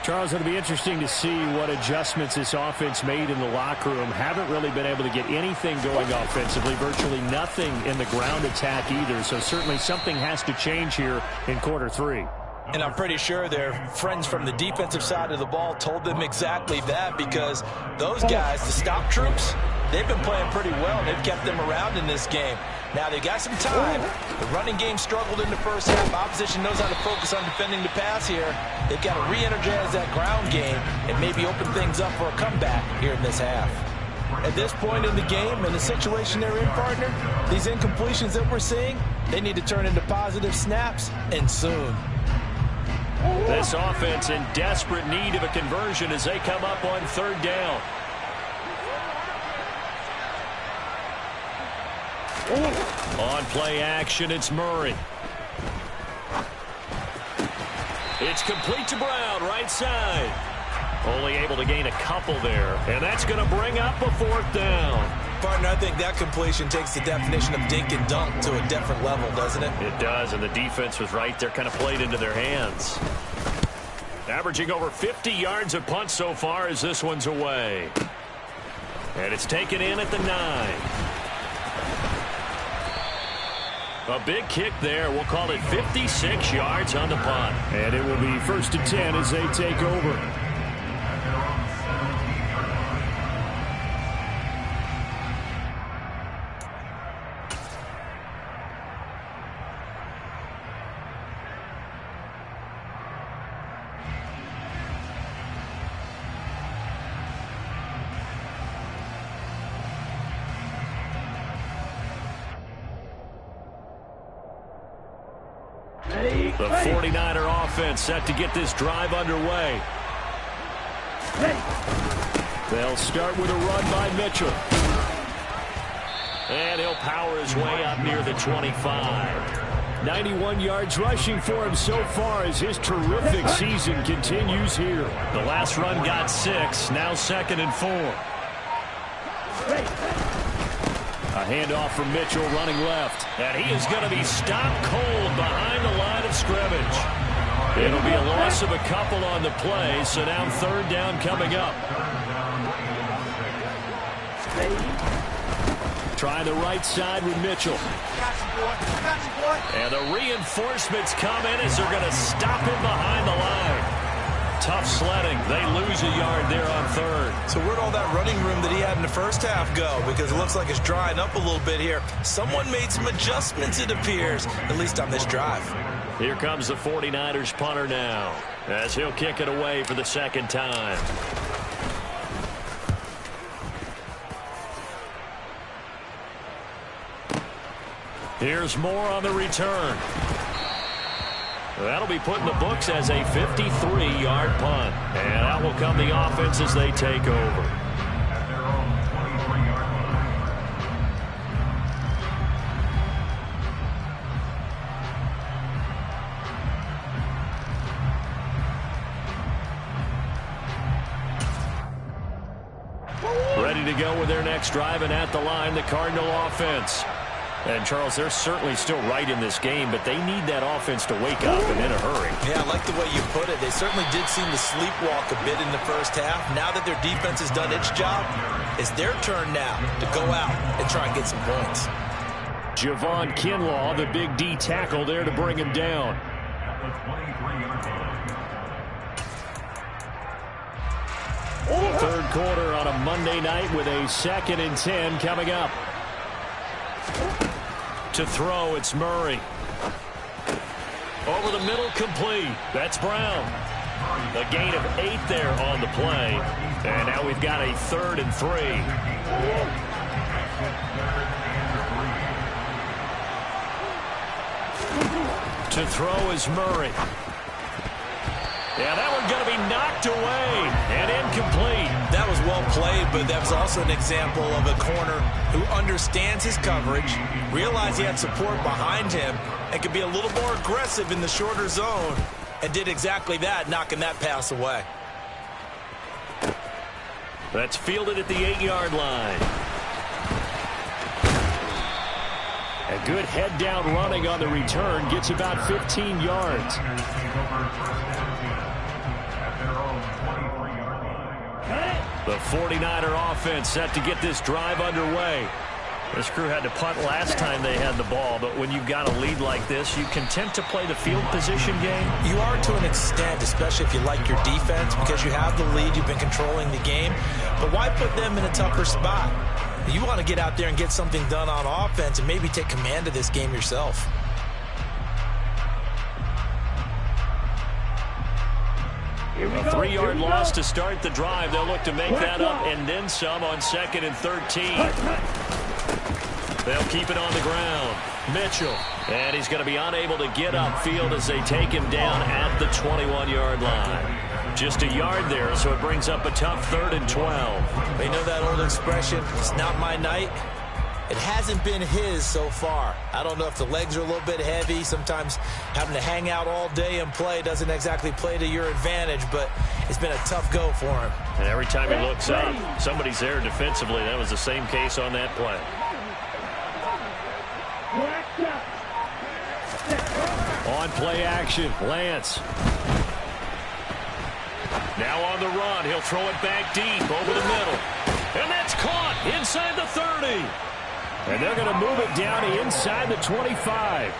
Charles, it'll be interesting to see what adjustments this offense made in the locker room. Haven't really been able to get anything going offensively, virtually nothing in the ground attack either. So certainly something has to change here in quarter 3. And I'm pretty sure their friends from the defensive side of the ball told them exactly that, because those guys, the stop troops, they've been playing pretty well. They've kept them around in this game. Now, they got some time. The running game struggled in the first half. Opposition knows how to focus on defending the pass here. They've got to re-energize that ground game and maybe open things up for a comeback here in this half. At this point in the game, in the situation they're in, partner, these incompletions that we're seeing, they need to turn into positive snaps, and soon. This offense in desperate need of a conversion as they come up on third down. On play action, it's Murray. It's complete to Brown, right side. Only able to gain a couple there, and that's going to bring up a fourth down. Partner, I think that completion takes the definition of dink and dunk to a different level, doesn't it? It does, and the defense was right there, kind of played into their hands. Averaging over 50 yards a punt so far as this one's away. And it's taken in at the 9. A big kick there. We'll call it 56 yards on the punt. And it will be 1st and 10 as they take over. The 49er offense set to get this drive underway. They'll start with a run by Mitchell. And he'll power his way up near the 25. 91 yards rushing for him so far as his terrific season continues here. The last run got 6, now 2nd and 4. A handoff from Mitchell running left. And he is going to be stopped cold behind the line of scrimmage. It'll be a loss of a couple on the play, so now 3rd down coming up. Trying the right side with Mitchell. And the reinforcements come in as they're going to stop him behind the line. Tough sledding. They lose a yard there on 3rd. So where'd all that running room that he had in the first half go? Because it looks like it's drying up a little bit here. Someone made some adjustments, it appears, at least on this drive. Here comes the 49ers punter now, as he'll kick it away for the 2nd time. Here's Moore on the return. That'll be put in the books as a 53-yard punt. And out will come the offense as they take over. ready to go with their next drive, and at the line, the Cardinal offense. And, Charles, they're certainly still right in this game, but they need that offense to wake up and in a hurry. Yeah, I like the way you put it. They certainly did seem to sleepwalk a bit in the first half. Now that their defense has done its job, it's their turn now to go out and try and get some points. Javon Kinlaw, the big D tackle there to bring him down. Third quarter on a Monday night with a 2nd and 10 coming up. To throw, it's Murray. Over the middle, complete. That's Brown. A gain of 8 there on the play. And now we've got a 3rd and 3. To throw is Murray. Yeah, that one's going to be knocked away and incomplete. That was well played, but that was also an example of a corner who understands his coverage, realized he had support behind him, and could be a little more aggressive in the shorter zone, and did exactly that, knocking that pass away. That's fielded at the 8-yard line. A good head-down running on the return gets about 15 yards. The 49er offense set to get this drive underway. This crew had to punt last time they had the ball, but when you've got a lead like this, you content to play the field position game? You are to an extent, especially if you like your defense, because you have the lead, you've been controlling the game. But why put them in a tougher spot? You want to get out there and get something done on offense and maybe take command of this game yourself. A 3-yard loss to start the drive. They'll look to make that up and then some on 2nd and 13. They'll keep it on the ground. Mitchell. And he's going to be unable to get upfield as they take him down at the 21-yard line. Just a yard there, so it brings up a tough 3rd and 12. They know that old expression, it's not my night. It hasn't been his so far. I don't know if the legs are a little bit heavy. Sometimes having to hang out all day and play doesn't exactly play to your advantage, but it's been a tough go for him. And every time he looks up, somebody's there defensively. That was the same case on that play. On play action, Lance. Now on the run, he'll throw it back deep over the middle. And that's caught inside the 30. And they're going to move it down inside the 25.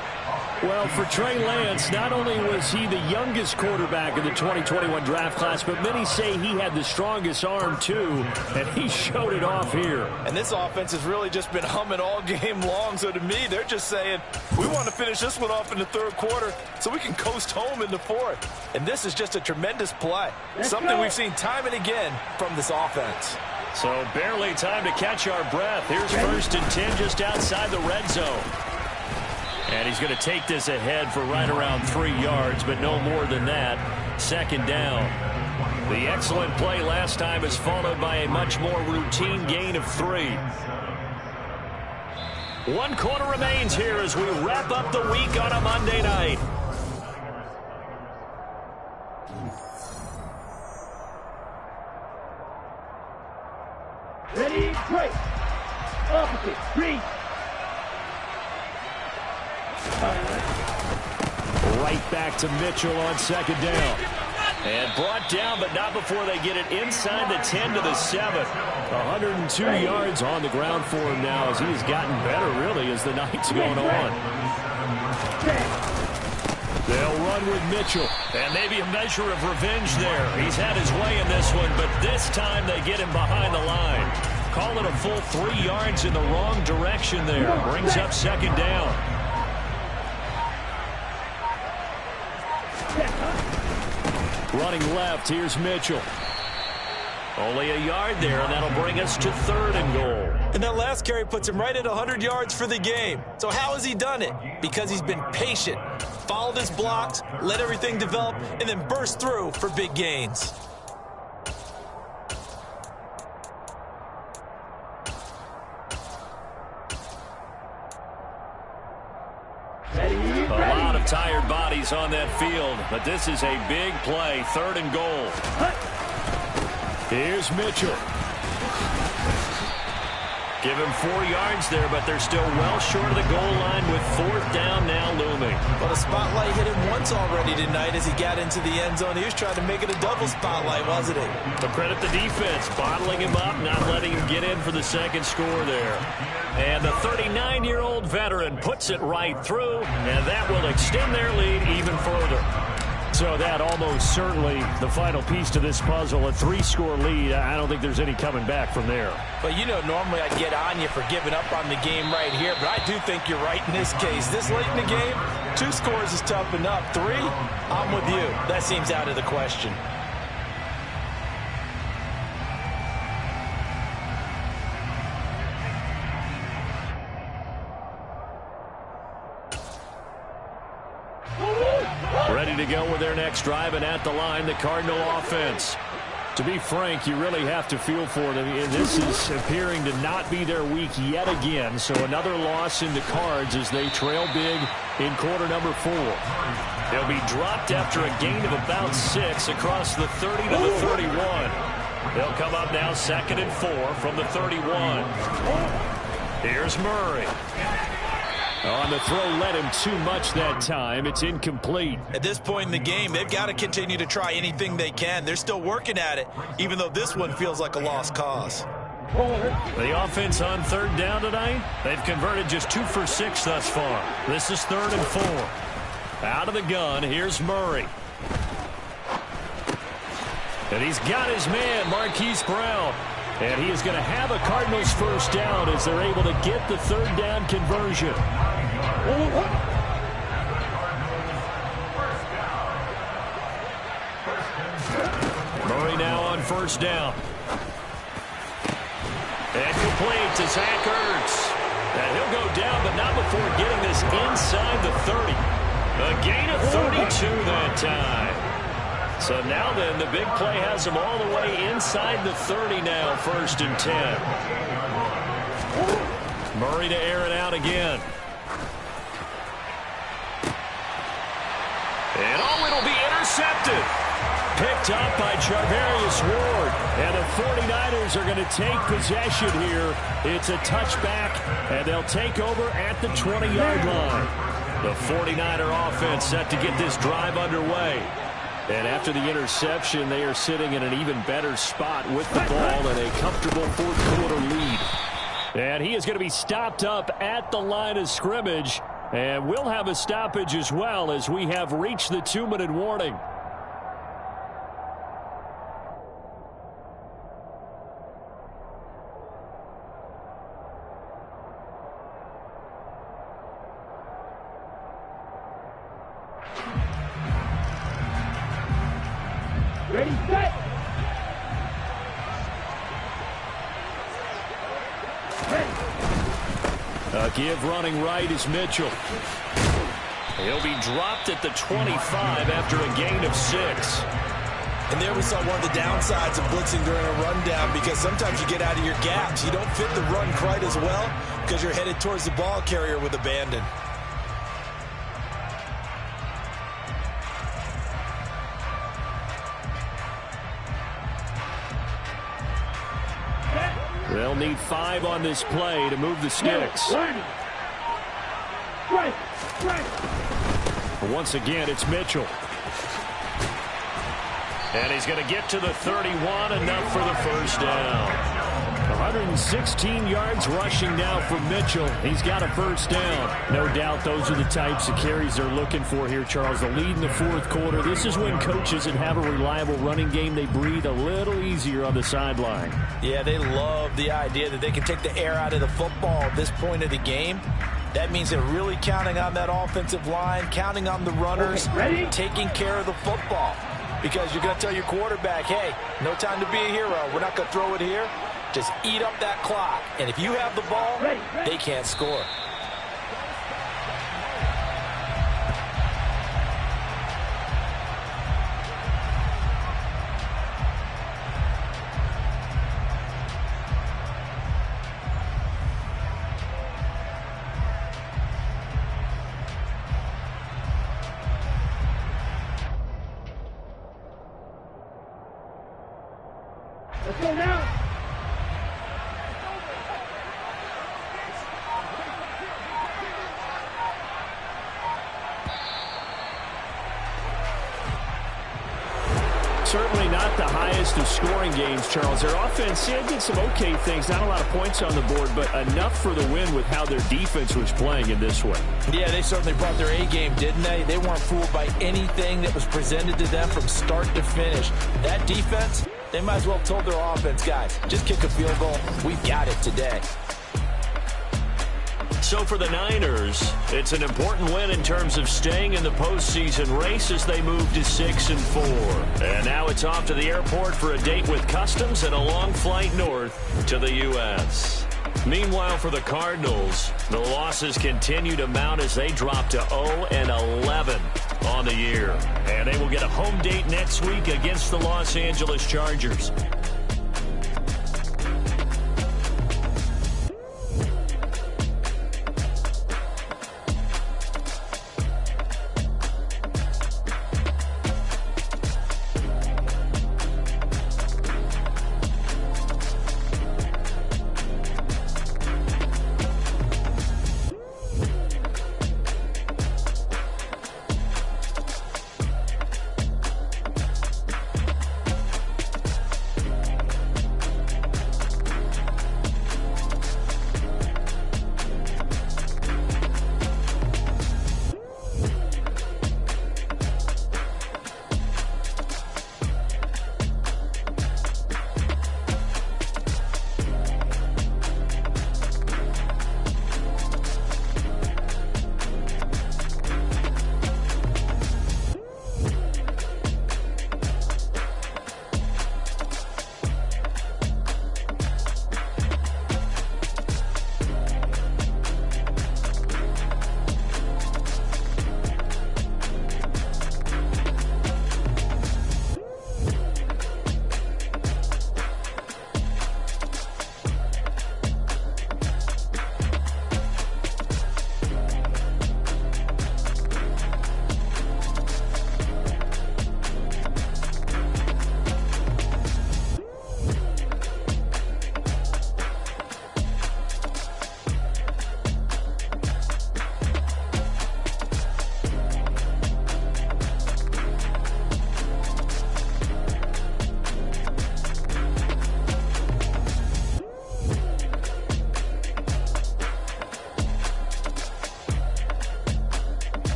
Well, for Trey Lance, not only was he the youngest quarterback in the 2021 draft class, but many say he had the strongest arm, too, and he showed it off here. And this offense has really just been humming all game long, so to me, they're just saying, we want to finish this one off in the 3rd quarter so we can coast home in the 4th. And this is just a tremendous play, something we've seen time and again from this offense. So barely time to catch our breath. Here's 1st and 10 just outside the red zone. And he's going to take this ahead for right around 3 yards, but no more than that. 2nd down. The excellent play last time is followed by a much more routine gain of 3. 1 quarter remains here as we wrap up the week on a Monday night. Ready, break. Opposite, read. Right back to Mitchell on 2nd down. And brought down, but not before they get it inside the 10 to the 7. 102 yards on the ground for him now as he has gotten better, really, as the night's going on. They'll run with Mitchell. And maybe a measure of revenge there. He's had his way in this one, but this time they get him behind the line. Call it a full 3 yards in the wrong direction there. Brings up 2nd down. Running left, here's Mitchell. Only a yard there, and that'll bring us to 3rd and goal. And that last carry puts him right at 100 yards for the game. So how has he done it? Because he's been patient, followed his blocks, let everything develop, and then burst through for big gains. A lot of tired bodies on that field, but this is a big play, 3rd and goal. Here's Mitchell. Give him 4 yards there, but they're still well short of the goal line with 4th down now looming. Well, the spotlight hit him once already tonight as he got into the end zone. He was trying to make it a double spotlight, wasn't he? But credit the defense, bottling him up, not letting him get in for the second score there. And the 39-year-old veteran puts it right through, and that will extend their lead even further. So that almost certainly the final piece to this puzzle, a 3-score lead. I don't think there's any coming back from there. But, you know, normally I'd get on you for giving up on the game right here, but I do think you're right in this case. This late in the game, 2 scores is tough enough. 3, I'm with you. That seems out of the question. Ready to go with their next drive, and at the line, the Cardinal offense. To be frank, you really have to feel for them. This is appearing to not be their week yet again. So another loss in the cards as they trail big in quarter number 4. They'll be dropped after a gain of about 6 across the 30 to the 31. They'll come up now 2nd and 4 from the 31. Here's Murray. On the throw, led him too much that time. It's incomplete. At this point in the game, they've got to continue to try anything they can. They're still working at it, even though this one feels like a lost cause. The offense on 3rd down tonight, they've converted just 2 for 6 thus far. This is 3rd and 4. Out of the gun, here's Murray. And he's got his man, Marquise Brown. And he is going to have a Cardinals first down as they're able to get the 3rd down conversion. Murray now on 1st down. And complete to Zach Ertz. And he'll go down, but not before getting this inside the 30. A gain of 32 that time. So now then, the big play has him all the way inside the 30 now, 1st and 10. Murray to air it out again. And it'll be intercepted. Picked up by Charvarius Ward. And the 49ers are going to take possession here. It's a touchback, and they'll take over at the 20-yard line. The 49er offense set to get this drive underway. And after the interception, they are sitting in an even better spot with the ball and a comfortable 4th quarter lead. And he is going to be stopped up at the line of scrimmage. And we'll have a stoppage as well as we have reached the 2-minute warning. Ready, set. A give running right is Mitchell. He'll be dropped at the 25 after a gain of 6. And there we saw one of the downsides of blitzing during a rundown, because sometimes you get out of your gaps. You don't fit the run quite as well because you're headed towards the ball carrier with abandon. They'll need 5 on this play to move the sticks. Once again, it's Mitchell. And he's going to get to the 31, enough for the first down. 116 yards rushing now for Mitchell. He's got a first down. No doubt those are the types of carries they're looking for here, Charles. The lead in the 4th quarter. This is when coaches that have a reliable running game, they breathe a little easier on the sideline. Yeah, they love the idea that they can take the air out of the football at this point of the game. That means they're really counting on that offensive line, counting on the runners, taking care of the football. Because you're going to tell your quarterback, hey, no time to be a hero. We're not going to throw it here. Just eat up that clock. And if you have the ball, they can't score. Let's go now. Certainly not the highest of scoring games, Charles. Their offense did some okay things. Not a lot of points on the board, but enough for the win with how their defense was playing in this one. Yeah, they certainly brought their A game, didn't they? They weren't fooled by anything that was presented to them from start to finish. That defense, they might as well have told their offense, guys, just kick a field goal. We've got it today. So for the Niners, it's an important win in terms of staying in the postseason race as they move to 6-4. And now it's off to the airport for a date with Customs and a long flight north to the U.S. Meanwhile, for the Cardinals, the losses continue to mount as they drop to 0-11 on the year. And they will get a home date next week against the Los Angeles Chargers.